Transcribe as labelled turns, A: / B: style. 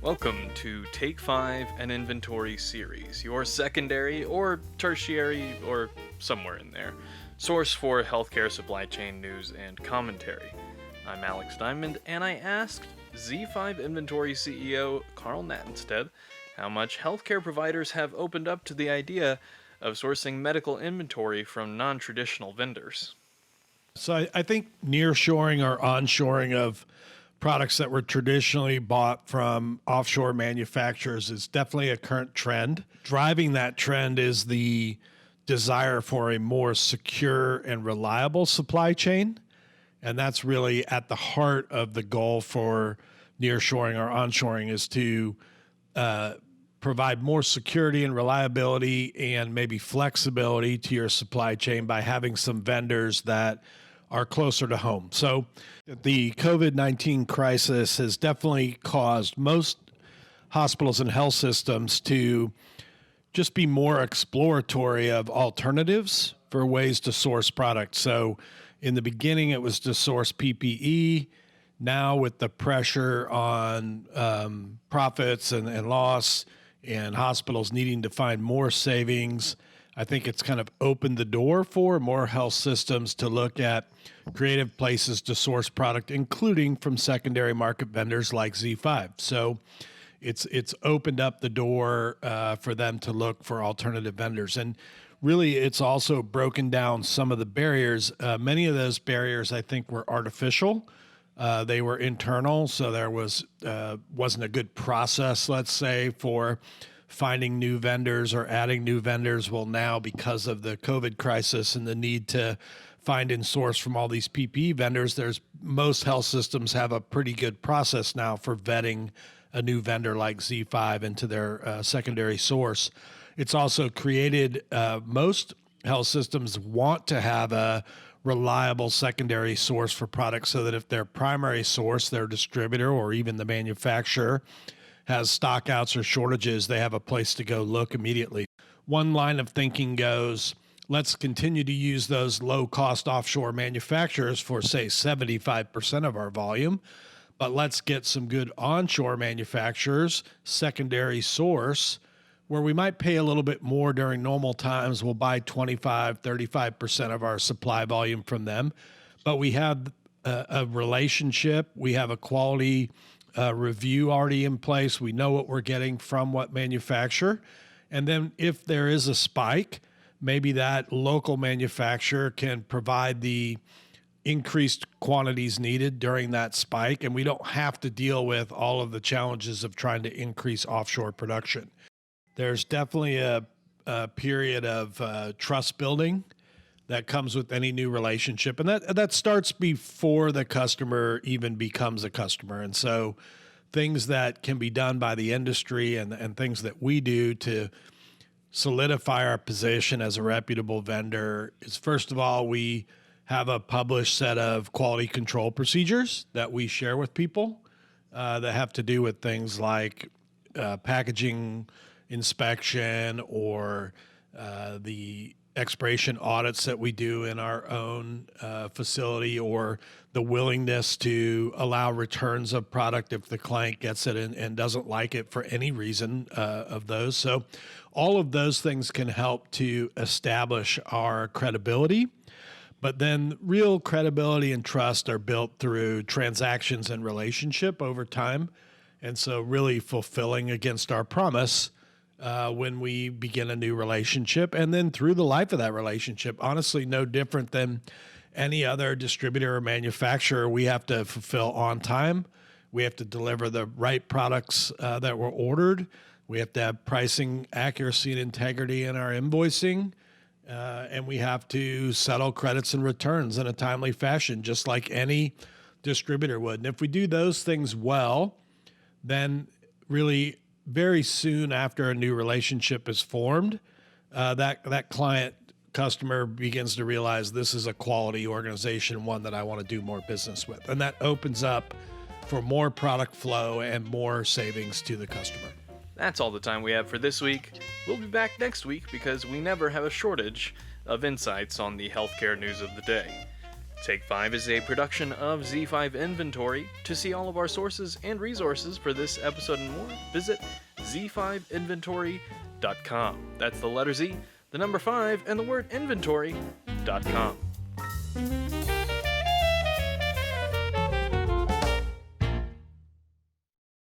A: Welcome to Take 5 an Inventory Series, your secondary or tertiary or somewhere in there source for healthcare supply chain news and commentary. I'm Alex Diamond, and I asked Z5 Inventory CEO Carl Nattenstead how much healthcare providers have opened up to the idea of sourcing medical inventory from non-traditional vendors.
B: So I think nearshoring or onshoring of products that were traditionally bought from offshore manufacturers is definitely a current trend. Driving that trend is the desire for a more secure and reliable supply chain. And that's really at the heart of the goal for nearshoring or onshoring, is to provide more security and reliability and maybe flexibility to your supply chain by having some vendors that are closer to home. So the COVID-19 crisis has definitely caused most hospitals and health systems to just be more exploratory of alternatives for ways to source products. So in the beginning, it was to source PPE. Now with the pressure on profits and loss and hospitals needing to find more savings, I think it's kind of opened the door for more health systems to look at creative places to source product, including from secondary market vendors like Z5. So it's opened up the door for them to look for alternative vendors. And really, it's also broken down some of the barriers. Many of those barriers, I think, were artificial. They were internal, so there wasn't a good process, let's say, for finding new vendors or adding new vendors. Well, now because of the COVID crisis and the need to find and source from all these PPE vendors, most health systems have a pretty good process now for vetting a new vendor like Z5 into their secondary source. It's also created, most health systems want to have a reliable secondary source for products, so that if their primary source, their distributor, or even the manufacturer has stockouts or shortages, they have a place to go look immediately. One line of thinking goes, let's continue to use those low-cost offshore manufacturers for, say, 75% of our volume, but let's get some good onshore manufacturers, secondary source, where we might pay a little bit more during normal times. We'll buy 25, 35% of our supply volume from them, but we have a relationship, we have a quality review already in place. We know what we're getting from what manufacturer. And then if there is a spike, maybe that local manufacturer can provide the increased quantities needed during that spike, and we don't have to deal with all of the challenges of trying to increase offshore production. There's definitely a period of trust building that comes with any new relationship. And that starts before the customer even becomes a customer. And so things that can be done by the industry and things that we do to solidify our position as a reputable vendor is, first of all, we have a published set of quality control procedures that we share with people that have to do with things like packaging inspection or the expiration audits that we do in our own facility, or the willingness to allow returns of product if the client gets it and doesn't like it for any reason of those. So all of those things can help to establish our credibility. But then real credibility and trust are built through transactions and relationship over time. And so really fulfilling against our promise when we begin a new relationship, and then through the life of that relationship. Honestly, no different than any other distributor or manufacturer. We have to fulfill on time. We have to deliver the right products that were ordered. We have to have pricing accuracy and integrity in our invoicing. And we have to settle credits and returns in a timely fashion, just like any distributor would. And if we do those things well, then really very soon after a new relationship is formed, that client customer begins to realize this is a quality organization, one that I want to do more business with. And that opens up for more product flow and more savings to the customer.
A: That's all the time we have for this week. We'll be back next week because we never have a shortage of insights on the healthcare news of the day. Take 5 is a production of Z5 Inventory. To see all of our sources and resources for this episode and more, visit z5inventory.com. That's the letter Z, the number 5, and the word inventory.com.